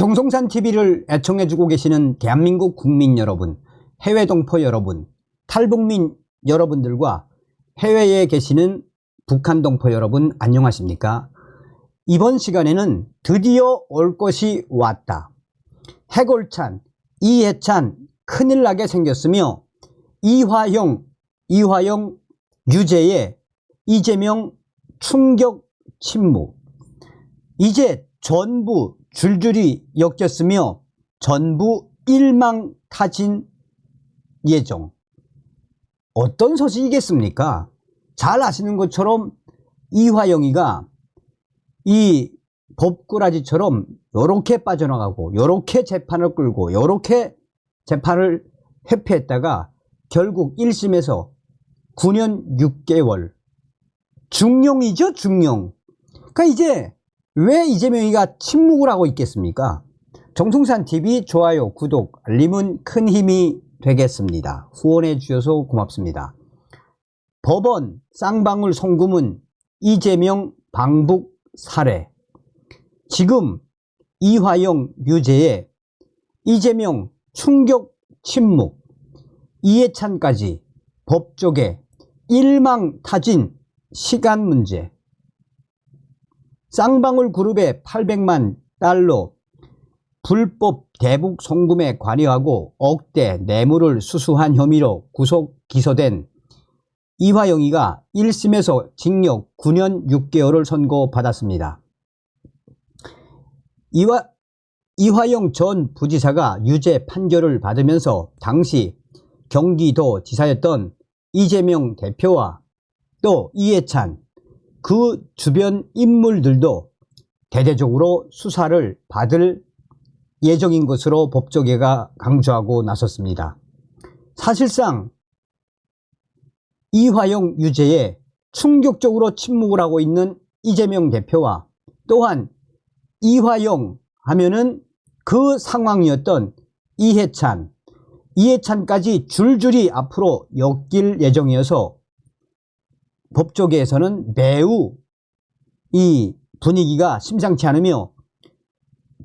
정성산 TV를 애청해주고 계시는 대한민국 국민 여러분, 해외 동포 여러분, 탈북민 여러분들과 해외에 계시는 북한 동포 여러분 안녕하십니까? 이번 시간에는 드디어 올 것이 왔다. 해골찬, 이해찬 큰일 나게 생겼으며 이화영 유죄에 이재명 충격 침묵. 이제 전부 줄줄이 엮였으며 전부 일망타진 예정. 어떤 소식이겠습니까? 잘 아시는 것처럼 이화영이가 이 법꾸라지처럼 요렇게 빠져나가고 요렇게 재판을 끌고 요렇게 재판을 회피했다가 결국 1심에서 9년 6개월 중용이죠, 중용. 그러니까 이제 왜 이재명이가 침묵을 하고 있겠습니까? 정성산 TV 좋아요, 구독, 알림은 큰 힘이 되겠습니다. 후원해 주셔서 고맙습니다. 법원 쌍방울 송금은 이재명 방북 사례. 지금 이화영 유죄에 이재명 충격 침묵, 이해찬까지 법조계 일망타진 시간 문제. 쌍방울 그룹의 800만 달러 불법 대북 송금에 관여하고 억대 뇌물을 수수한 혐의로 구속 기소된 이화영이가 1심에서 징역 9년 6개월을 선고받았습니다. 이화영 전 부지사가 유죄 판결을 받으면서 당시 경기도 지사였던 이재명 대표와 또 이해찬 그 주변 인물들도 대대적으로 수사를 받을 예정인 것으로 법조계가 강조하고 나섰습니다. 사실상 이화영 유죄에 충격적으로 침묵을 하고 있는 이재명 대표와 또한 이화영 하면은 그 상황이었던 이해찬까지 줄줄이 앞으로 엮일 예정이어서 법조계에서는 매우 이 분위기가 심상치 않으며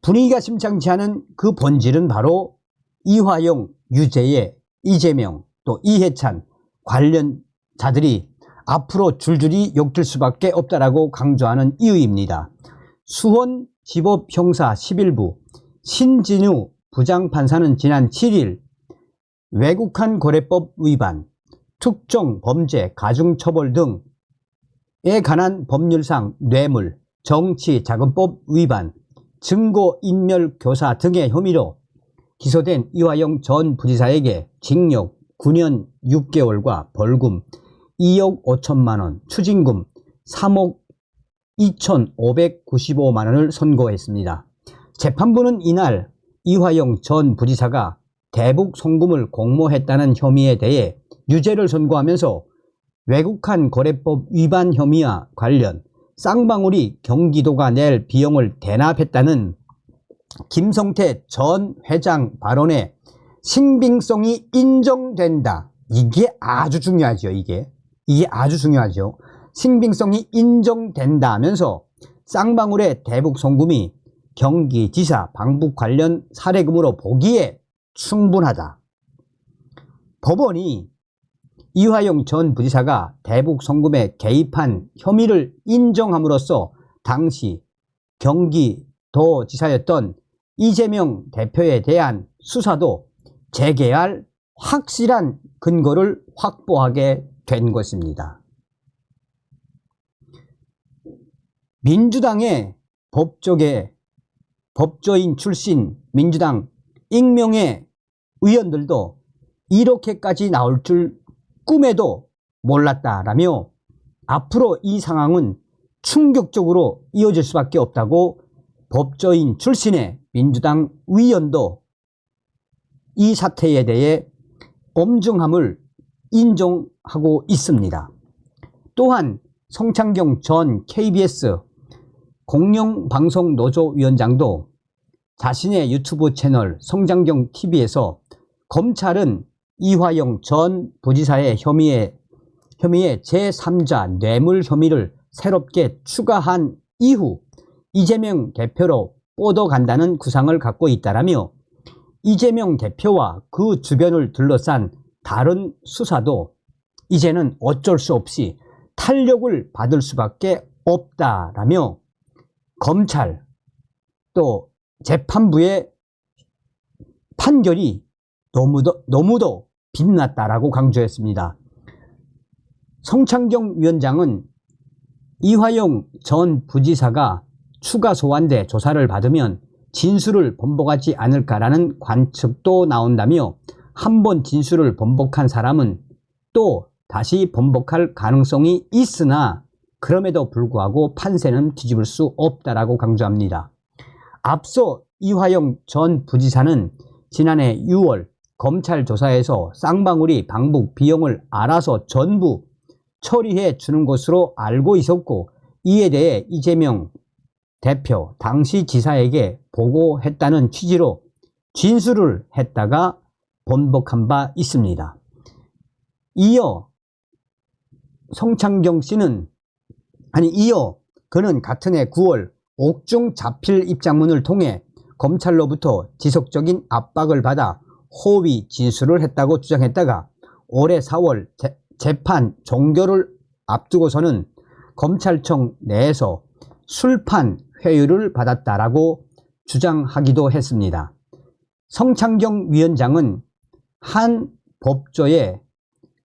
분위기가 심상치 않은 그 본질은 바로 이화영 유죄에 이재명 또 이해찬 관련자들이 앞으로 줄줄이 엮일 수밖에 없다라고 강조하는 이유입니다. 수원지법형사 11부 신진우 부장판사는 지난 7일 외국한 거래법 위반, 특정 범죄, 가중처벌 등에 관한 법률상 뇌물, 정치자금법 위반, 증거인멸교사 등의 혐의로 기소된 이화영 전 부지사에게 징역 9년 6개월과 벌금 2억 5천만원, 추징금 3억 2,595만원을 선고했습니다. 재판부는 이날 이화영 전 부지사가 대북 송금을 공모했다는 혐의에 대해 유죄를 선고하면서 외국한 거래법 위반 혐의와 관련 쌍방울이 경기도가 낼 비용을 대납했다는 김성태 전 회장 발언의 신빙성이 인정된다. 이게 아주 중요하죠. 이게 아주 중요하죠. 신빙성이 인정된다 하면서 쌍방울의 대북 송금이 경기지사 방북 관련 사례금으로 보기에 충분하다. 법원이 이화영 전 부지사가 대북 송금에 개입한 혐의를 인정함으로써 당시 경기도지사였던 이재명 대표에 대한 수사도 재개할 확실한 근거를 확보하게 된 것입니다. 민주당의 법조인 출신 민주당 익명의 의원들도 이렇게까지 나올 줄 꿈에도 몰랐다라며 앞으로 이 상황은 충격적으로 이어질 수밖에 없다고 법조인 출신의 민주당 의원도 이 사태에 대해 엄중함을 인정하고 있습니다. 또한 성창경 전 KBS 공영방송노조위원장도 자신의 유튜브 채널 성창경 TV에서 검찰은 이화영 전 부지사의 혐의에 제3자 뇌물 혐의를 새롭게 추가한 이후 이재명 대표로 뻗어간다는 구상을 갖고 있다라며 이재명 대표와 그 주변을 둘러싼 다른 수사도 이제는 어쩔 수 없이 탄력을 받을 수밖에 없다라며 검찰 또 재판부의 판결이 너무도 빛났다라고 강조했습니다. 성창경 위원장은 이화영 전 부지사가 추가 소환돼 조사를 받으면 진술을 번복하지 않을까라는 관측도 나온다며 한 번 진술을 번복한 사람은 또 다시 번복할 가능성이 있으나 그럼에도 불구하고 판세는 뒤집을 수 없다라고 강조합니다. 앞서 이화영 전 부지사는 지난해 6월 검찰 조사에서 쌍방울이 방북 비용을 알아서 전부 처리해 주는 것으로 알고 있었고 이에 대해 이재명 대표 당시 지사에게 보고했다는 취지로 진술을 했다가 번복한 바 있습니다. 이어 그는 같은 해 9월 옥중 자필 입장문을 통해 검찰로부터 지속적인 압박을 받아 허위 진술을 했다고 주장했다가 올해 4월 재판 종결을 앞두고서는 검찰청 내에서 술판 회유를 받았다라고 주장하기도 했습니다. 성창경 위원장은 한 법조의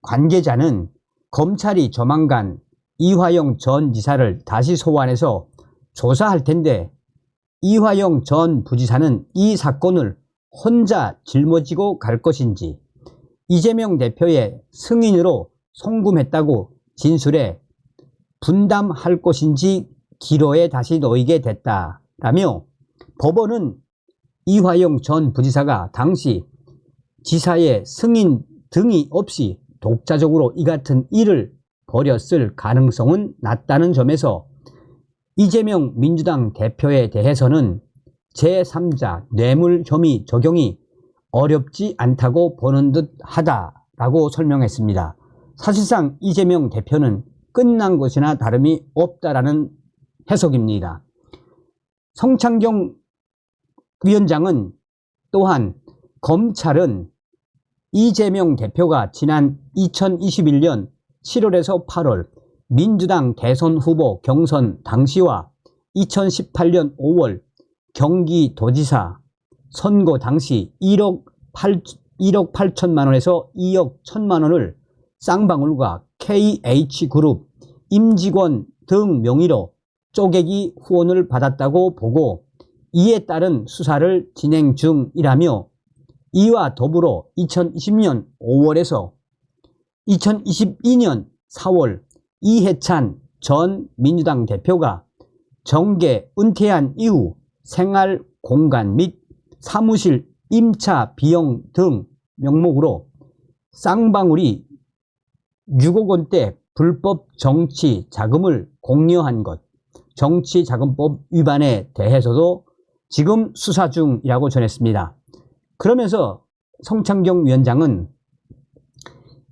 관계자는 검찰이 조만간 이화영 전 지사를 다시 소환해서 조사할 텐데 이화영 전 부지사는 이 사건을 혼자 짊어지고 갈 것인지 이재명 대표의 승인으로 송금했다고 진술해 분담할 것인지 기로에 다시 놓이게 됐다라며 법원은 이화영 전 부지사가 당시 지사의 승인 등이 없이 독자적으로 이 같은 일을 벌였을 가능성은 낮다는 점에서 이재명 민주당 대표에 대해서는 제3자 뇌물 혐의 적용이 어렵지 않다고 보는 듯 하다라고 설명했습니다. 사실상 이재명 대표는 끝난 것이나 다름이 없다라는 해석입니다. 성창경 위원장은 또한 검찰은 이재명 대표가 지난 2021년 7월에서 8월 민주당 대선 후보 경선 당시와 2018년 5월 경기도지사 선거 당시 1억 8천만 원에서 2억 1천만 원을 쌍방울과 KH그룹 임직원 등 명의로 쪼개기 후원을 받았다고 보고 이에 따른 수사를 진행 중이라며 이와 더불어 2020년 5월에서 2022년 4월 이해찬 전 민주당 대표가 정계 은퇴한 이후 생활 공간 및 사무실 임차 비용 등 명목으로 쌍방울이 6억 원대 불법 정치 자금을 공여한 것, 정치자금법 위반에 대해서도 지금 수사 중이라고 전했습니다. 그러면서 성창경 위원장은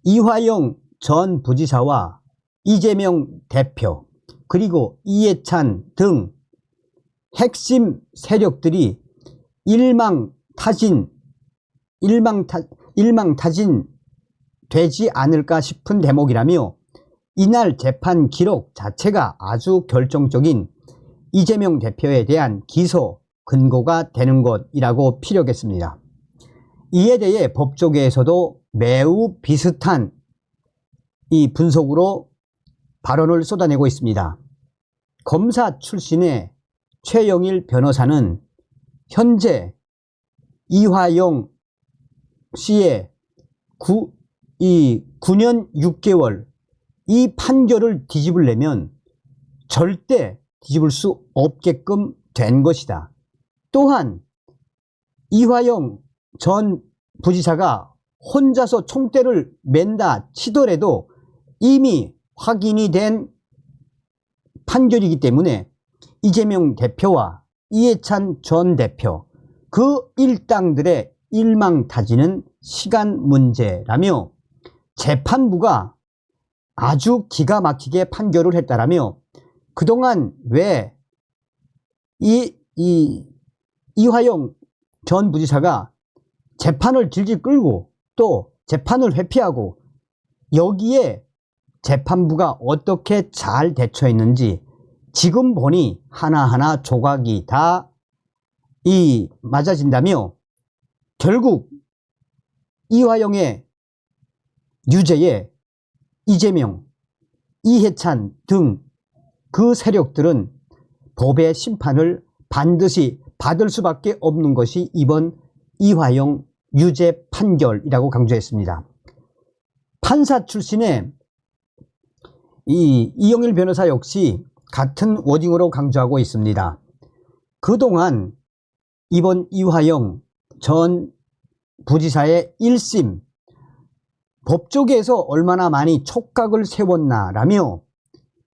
이화영 전 부지사와 이재명 대표 그리고 이해찬 등 핵심 세력들이 일망타진 되지 않을까 싶은 대목이라며 이날 재판 기록 자체가 아주 결정적인 이재명 대표에 대한 기소 근거가 되는 것이라고 피력했습니다. 이에 대해 법조계에서도 매우 비슷한 이 분석으로 발언을 쏟아내고 있습니다. 검사 출신의 최영일 변호사는 현재 이화영 씨의 9년 6개월 이 판결을 뒤집으려면 절대 뒤집을 수 없게끔 된 것이다. 또한 이화영 전 부지사가 혼자서 총대를 맨다 치더라도 이미 확인이 된 판결이기 때문에 이재명 대표와 이해찬 전 대표 그 일당들의 일망타진은 시간 문제라며 재판부가 아주 기가 막히게 판결을 했다라며 그동안 왜 이 이화영 전 부지사가 재판을 질질 끌고 또 재판을 회피하고 여기에 재판부가 어떻게 잘 대처했는지 지금 보니 하나하나 조각이 다 맞아진다며 결국 이화영의 유죄에 이재명, 이해찬 등 그 세력들은 법의 심판을 반드시 받을 수밖에 없는 것이 이번 이화영 유죄 판결이라고 강조했습니다. 판사 출신의 이영일 변호사 역시 같은 워딩으로 강조하고 있습니다. 그동안 이번 이화영 전 부지사의 1심 법조계에서 얼마나 많이 촉각을 세웠나라며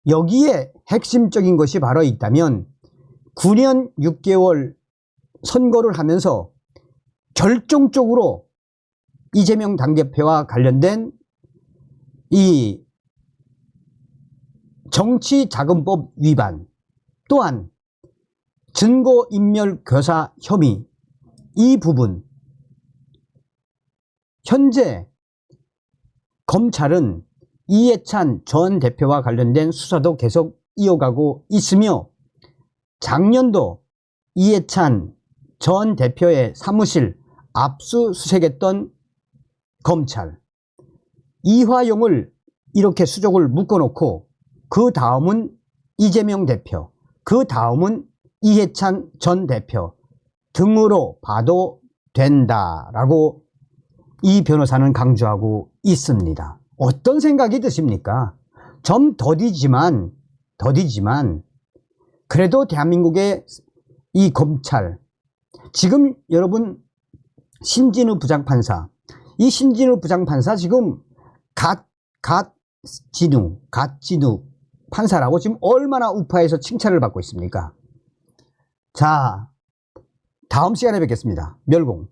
여기에 핵심적인 것이 바로 있다면 9년 6개월 선거를 하면서 결정적으로 이재명 당대표와 관련된 이 정치자금법 위반 또한 증거인멸교사 혐의 이 부분 현재 검찰은 이해찬 전 대표와 관련된 수사도 계속 이어가고 있으며 작년도 이해찬 전 대표의 사무실 압수수색했던 검찰 이화영을 이렇게 수족을 묶어놓고 그 다음은 이재명 대표 그 다음은 이해찬 전 대표 등으로 봐도 된다라고 이 변호사는 강조하고 있습니다. 어떤 생각이 드십니까? 좀 더디지만 그래도 대한민국의 이 검찰 지금 여러분 신진우 부장판사 이 신진우 부장판사 지금 갓진우 판사라고 지금 얼마나 우파에서 칭찬을 받고 있습니까? 자, 다음 시간에 뵙겠습니다. 멸공.